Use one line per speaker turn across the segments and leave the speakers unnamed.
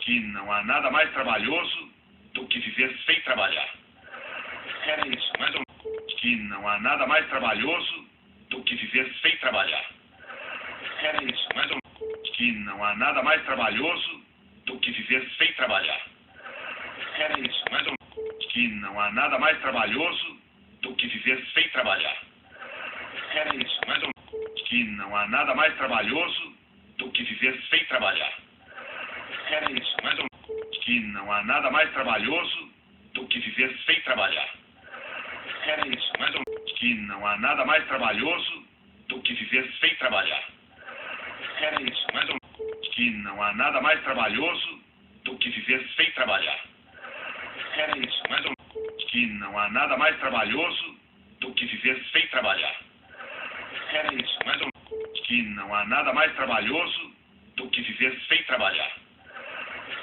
que não há nada mais trabalhoso do que viver sem trabalhar. Era isso, mais ou menos. Que não há nada mais trabalhoso do que viver sem trabalhar. Era isso, mais ou menos. Que não há nada mais trabalhoso do que viver sem trabalhar. Era isso, mais ou menos. Que não há nada mais trabalhoso do que viver sem trabalhar. Era isso, mais ou menos. Que não há nada mais trabalhoso do que viver sem trabalhar. Era isso, mais ou menos. Que não há nada mais trabalhoso do que viver sem trabalhar. Era isso, mais ou menos. Que não há nada mais trabalhoso do que viver sem trabalhar. Era isso, mais ou menos. Que não há nada mais trabalhoso do que viver sem trabalhar. Era isso, mais ou menos. Que não há nada mais trabalhoso do que viver sem trabalhar. Era isso, mais ou menos. Que não há nada mais trabalhoso do que viver sem trabalhar.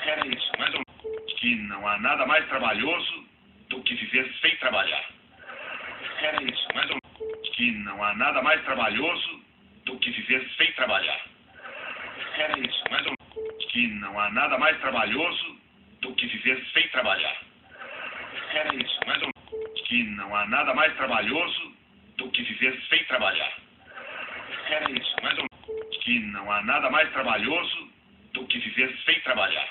Era isso, mais ou menos. Que não há nada mais trabalhoso do que viver sem trabalhar. Era isso, mais ou menos. Que não há nada mais trabalhoso do que viver sem trabalhar. Era isso, mais ou menos. Que não há nada mais trabalhoso do que viver sem trabalhar. Era isso, mais ou menos. Que não há nada mais trabalhoso do que viver sem trabalhar. Era isso, mais ou menos. Que não há nada mais trabalhoso do que viver sem trabalhar.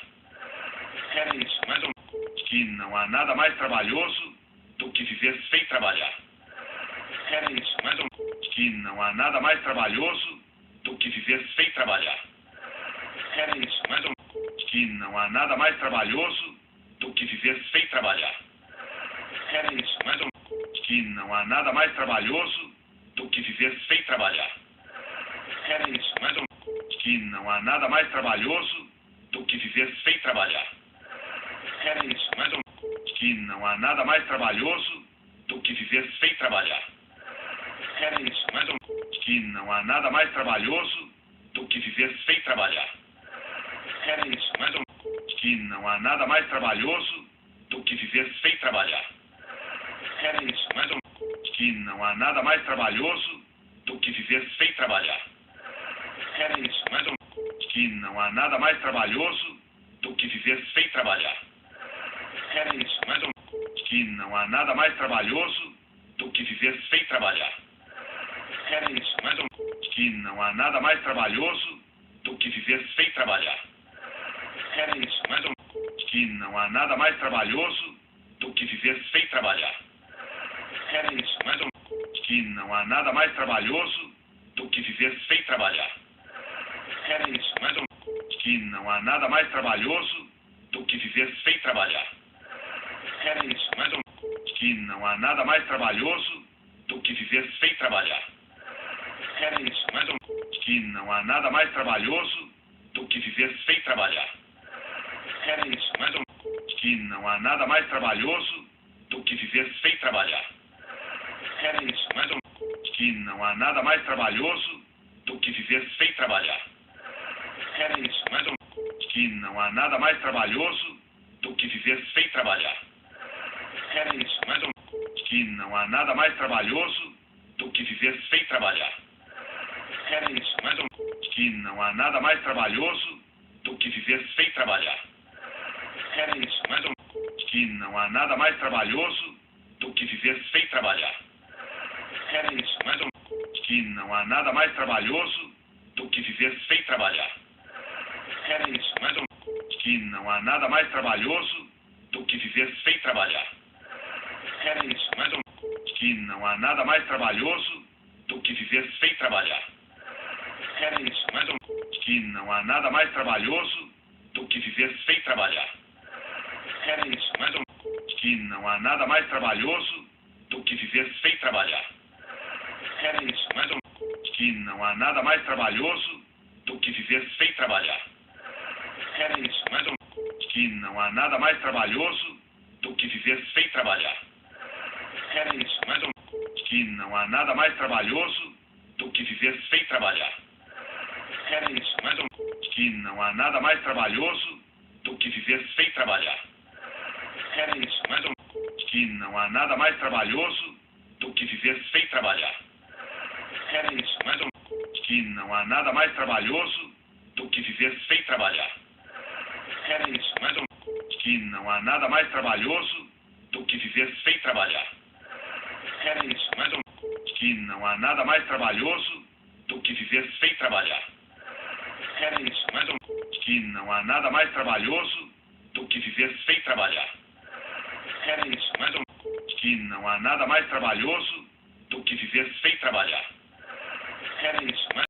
Era isso, mais ou menos. Que não há nada mais trabalhoso do que viver sem trabalhar. Era isso, mais ou menos. Que não há nada mais trabalhoso do que viver sem trabalhar. Era isso, mais ou menos. Que não há nada mais trabalhoso do que viver sem trabalhar. Era isso, mais ou menos. Que não há nada mais trabalhoso do que viver sem trabalhar. Era isso, mais ou menos. Que não há nada mais trabalhoso do que viver sem trabalhar. Era isso, mais ou menos. Que não há nada mais trabalhoso do que viver sem trabalhar. Era isso, mais ou menos. Que não há nada mais trabalhoso do que viver sem trabalhar. Era isso, mais ou menos. Que não há nada mais trabalhoso do que viver sem trabalhar. Era isso, mais ou menos. Que não há nada mais trabalhoso do que viver sem trabalhar. Era isso, mais ou menos. Que não há nada mais trabalhoso do que viver sem trabalhar. Era isso, mais ou menos. Que não há nada mais trabalhoso do que viver sem trabalhar. Era isso, mais ou menos. Que não há nada mais trabalhoso do que viver sem trabalhar. Era isso, mais ou menos. Que não há nada mais trabalhoso do que viver sem trabalhar. Era isso, mais ou menos. Que não há nada mais trabalhoso do que viver sem trabalhar. Era isso, mais ou menos. Que não há nada mais trabalhoso do que viver sem trabalhar. Era isso, mais ou menos. Que não há nada mais trabalhoso do que viver sem trabalhar. Era isso, mais ou menos. Que não há nada mais trabalhoso do que viver sem trabalhar. Era isso, mais ou menos. Que não há nada mais trabalhoso do que viver sem trabalhar. Era isso, mais ou menos. Que não há nada mais trabalhoso do que viver sem trabalhar. Era isso, mais ou menos. Que não há nada mais trabalhoso do que viver sem trabalhar. Era isso, mais ou menos. Que não há nada mais trabalhoso do que viver sem trabalhar. Era isso, mais ou menos. Que não há nada mais trabalhoso do que viver sem trabalhar. Era isso, mais ou menos. Que não há nada mais trabalhoso do que viver sem trabalhar. Era isso, mais ou menos. Que não há nada mais trabalhoso do que viver sem trabalhar. Era isso, mais ou menos. Que não há nada mais trabalhoso do que viver sem trabalhar. Era isso, mais ou menos. Que não há nada mais trabalhoso do que viver sem trabalhar. Era isso, mais ou menos. Que não há nada mais trabalhoso do que viver sem trabalhar. Era isso, mais ou menos. Que não há nada mais trabalhoso do que viver sem trabalhar. Era isso, mais ou menos. Que não há nada mais trabalhoso do que viver sem trabalhar. Era isso, mais ou menos. Que não há nada mais trabalhoso do que viver sem trabalhar. Era isso, mais ou menos. Que não há nada mais trabalhoso do que viver sem trabalhar. Era isso, mais ou menos. Que não há nada mais trabalhoso do que viver sem trabalhar. Era isso, mais ou menos. Que não há nada mais trabalhoso do que viver sem trabalhar. Era isso, mais ou menos. Que não há nada mais trabalhoso do que viver sem trabalhar. Era isso, mais ou menos. Que não há nada mais trabalhoso do que viver sem trabalhar. Era isso, mais ou menos. Que não há nada mais trabalhoso do que viver sem trabalhar. Era isso, mais ou menos. Que não há nada mais trabalhoso do que viver sem trabalhar. Era isso, mais ou menos. Que não há nada mais trabalhoso do que viver sem trabalhar. Era isso, mais